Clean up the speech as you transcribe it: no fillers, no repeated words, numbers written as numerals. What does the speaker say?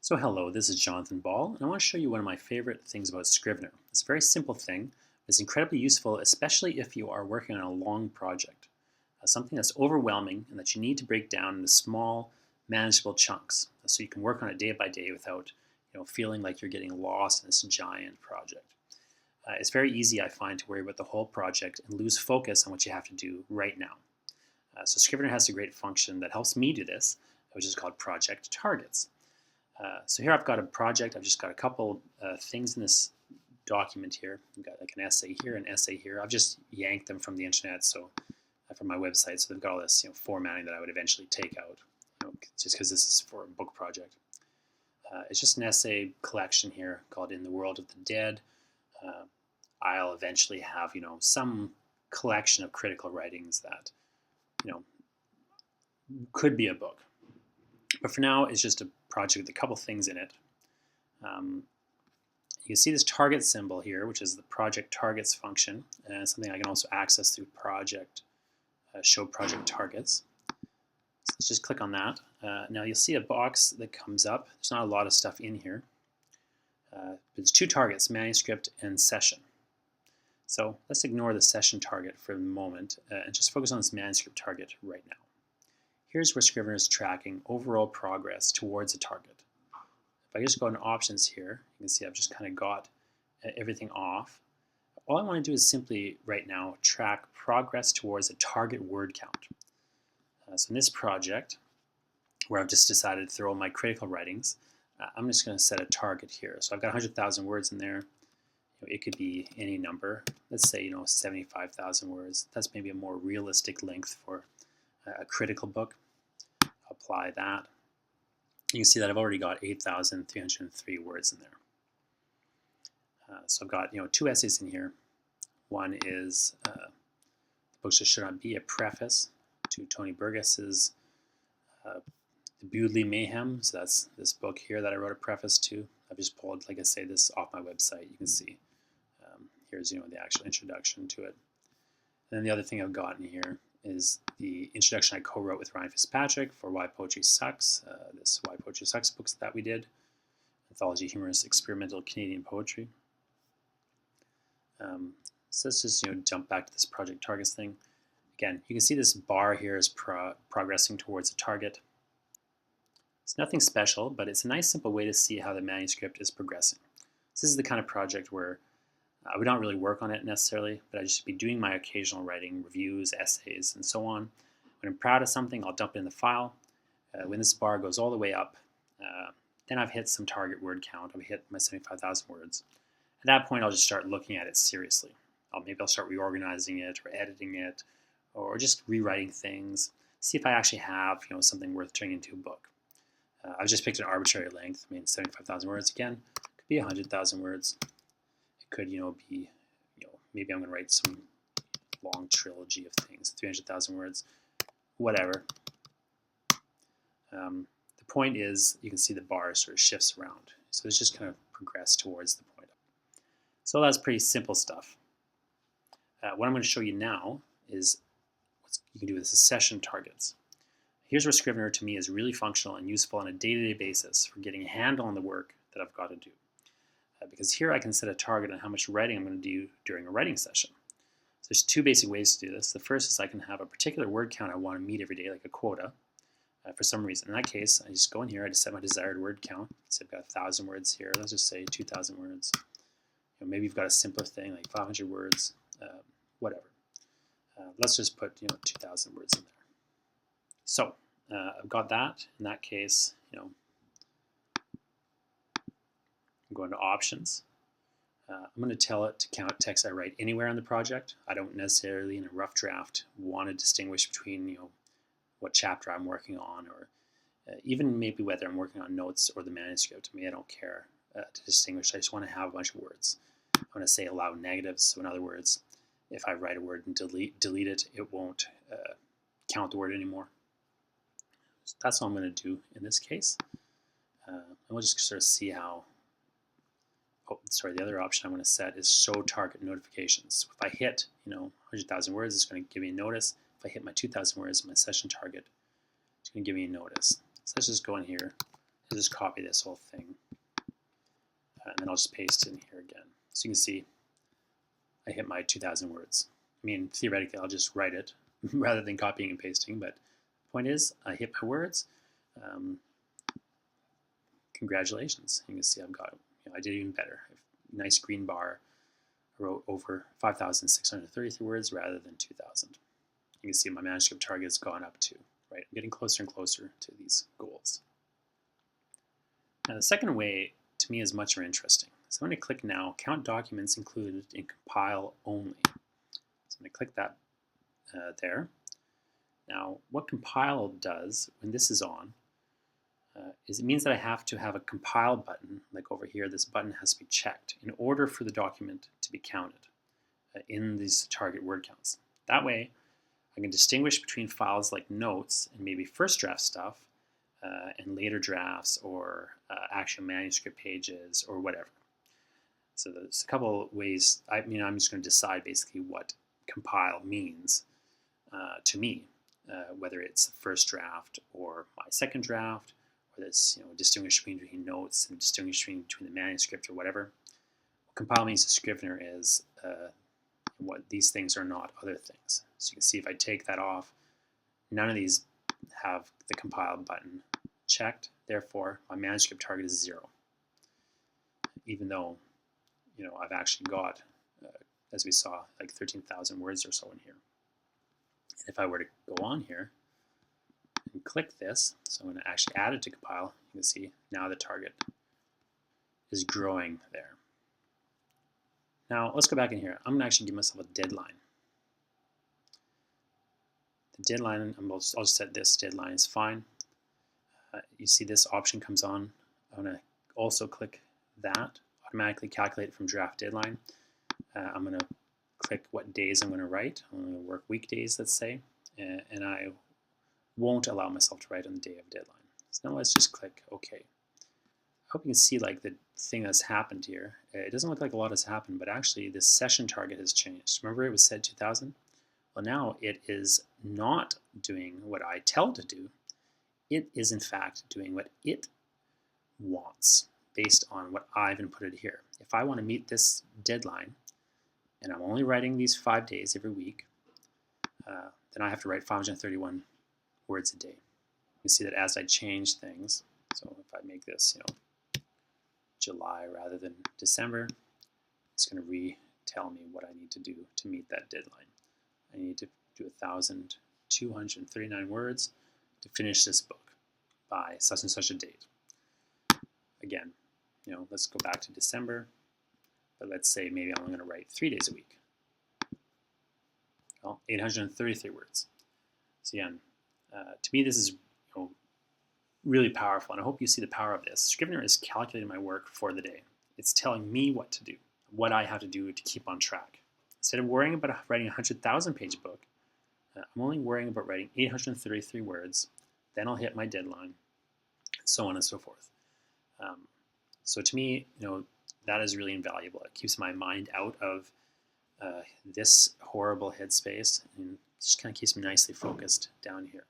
So hello, this is Jonathan Ball, and I want to show you one of my favorite things about Scrivener. It's a very simple thing. It's incredibly useful, especially if you are working on a long project, something that's overwhelming and that you need to break down into small, manageable chunks, so you can work on it day by day without, feeling like you're getting lost in this giant project. It's very easy, I find, to worry about the whole project and lose focus on what you have to do right now. So Scrivener has a great function that helps me do this, which is called Project Targets. So here I've got a project. I've just got a couple things in this document here. I've got like an essay here, an essay here. I've just yanked them from the internet, so from my website. So they've got all this formatting that I would eventually take out, just because this is for a book project. It's just an essay collection here called "In the World of the Dead." I'll eventually have some collection of critical writings that could be a book. But for now, it's just a project with a couple things in it. You can see this target symbol here, which is the project targets function, and something I can also access through show project targets. So let's just click on that. Now you'll see a box that comes up. There's not a lot of stuff in here. There's two targets, manuscript and session. So let's ignore the session target for the moment and just focus on this manuscript target right now. Here's where Scrivener is tracking overall progress towards a target. If I just go into options here, you can see I've just kind of got everything off. All I want to do is simply right now track progress towards a target word count. So in this project, where I've just decided to throw my critical writings, I'm just going to set a target here. So I've got 100,000 words in there. It could be any number. Let's say 75,000 words. That's maybe a more realistic length for a critical book. Apply that. You can see that I've already got 8,303 words in there. So I've got two essays in here. One is the book should not be a preface to Tony Burgess's The Bewdley Mayhem. So that's this book here that I wrote a preface to. I've just pulled, like I say, this off my website. You can see here's the actual introduction to it. And then the other thing I've got in here is the introduction I co-wrote with Ryan Fitzpatrick for Why Poetry Sucks, this Why Poetry Sucks books that we did, Anthology Humorous Experimental Canadian Poetry. So let's just jump back to this Project Targets thing. Again, you can see this bar here is progressing towards a target. It's nothing special, but it's a nice simple way to see how the manuscript is progressing. So this is the kind of project where I would not really work on it necessarily, but I'd just be doing my occasional writing, reviews, essays, and so on. When I'm proud of something, I'll dump it in the file. When this bar goes all the way up, then I've hit some target word count. I've hit my 75,000 words. At that point, I'll just start looking at it seriously. Maybe I'll start reorganizing it or editing it or just rewriting things, see if I actually have something worth turning into a book. I've just picked an arbitrary length. 75,000 words again. Could be 100,000 words. Could be maybe I'm going to write some long trilogy of things, 300,000 words, whatever. The point is you can see the bar sort of shifts around, so it's just kind of progressed towards the point. So that's pretty simple stuff. What I'm going to show you now is what you can do with Secession Targets. Here's where Scrivener to me is really functional and useful on a day-to-day basis for getting a handle on the work that I've got to do. Because here I can set a target on how much writing I'm going to do during a writing session. So there's two basic ways to do this. The first is I can have a particular word count I want to meet every day, like a quota, for some reason. In that case, I just go in here, I just set my desired word count. So I've got 1,000 words here. Let's just say 2,000 words. Maybe you've got a simpler thing like 500 words, whatever. Let's just put 2,000 words in there. So I've got that. In that case, I'm going to options. I'm going to tell it to count text I write anywhere on the project. I don't necessarily, in a rough draft, want to distinguish between what chapter I'm working on, or even maybe whether I'm working on notes or the manuscript. I don't care to distinguish. I just want to have a bunch of words. I want to say allow negatives. So in other words, if I write a word and delete it, it won't count the word anymore. So that's all I'm going to do in this case. And we'll just sort of see how. The other option I'm going to set is show target notifications. If I hit 100,000 words, it's going to give me a notice. If I hit my 2,000 words, my session target, it's going to give me a notice. So let's just go in here I'll just copy this whole thing, and then I'll just paste it in here again. So you can see I hit my 2,000 words. I mean, theoretically, I'll just write it rather than copying and pasting, but the point is, I hit my words. Congratulations. You can see I've got, I did even better. Nice green bar. I wrote over 5,633 words rather than 2,000. You can see my manuscript target has gone up too, right? I'm getting closer and closer to these goals. Now, the second way to me is much more interesting. So I'm going to click now, count documents included in compile only. So I'm going to click that there. Now, what compile does when this is on is it means that I have to have a compile button, like over here, this button has to be checked in order for the document to be counted in these target word counts. That way, I can distinguish between files like notes and maybe first draft stuff and later drafts or actual manuscript pages or whatever. So there's a couple ways. I'm just going to decide basically what compile means to me, whether it's the first draft or my second draft, or this distinguish between notes and distinguish between the manuscript or whatever. What compile means to Scrivener is what these things are not other things. So you can see if I take that off, none of these have the compile button checked. Therefore, my manuscript target is 0. Even though I've actually got, as we saw, like 13,000 words or so in here. And if I were to go on here and click this, so I'm going to actually add it to compile, you can see now the target is growing there. Now let's go back in here. I'm going to actually give myself a deadline. The deadline, I'll just set this deadline is fine. You see this option comes on. I'm going to also click that, automatically calculate from draft deadline. I'm going to click what days I'm going to write. I'm going to work weekdays, let's say, and I won't allow myself to write on the day of deadline. So now let's just click OK. I hope you can see like the thing that's happened here. It doesn't look like a lot has happened, but actually this session target has changed. Remember it was set 2,000? Well, now it is not doing what I tell it to do. It is in fact doing what it wants based on what I've inputted here. If I want to meet this deadline, and I'm only writing these 5 days every week, then I have to write 531 words a day. You see that as I change things, so if I make this, July rather than December, it's going to retell me what I need to do to meet that deadline. I need to do 1,239 words to finish this book by such and such a date. Again, let's go back to December, but let's say maybe I'm going to write 3 days a week. Well, 833 words. So again, to me this is really powerful, and I hope you see the power of this. Scrivener is calculating my work for the day. It's telling me what to do, what I have to do to keep on track. Instead of worrying about writing a 100,000 page book, I'm only worrying about writing 833 words, then I'll hit my deadline, so on and so forth. So to me, that is really invaluable. It keeps my mind out of this horrible headspace and just kind of keeps me nicely focused down here.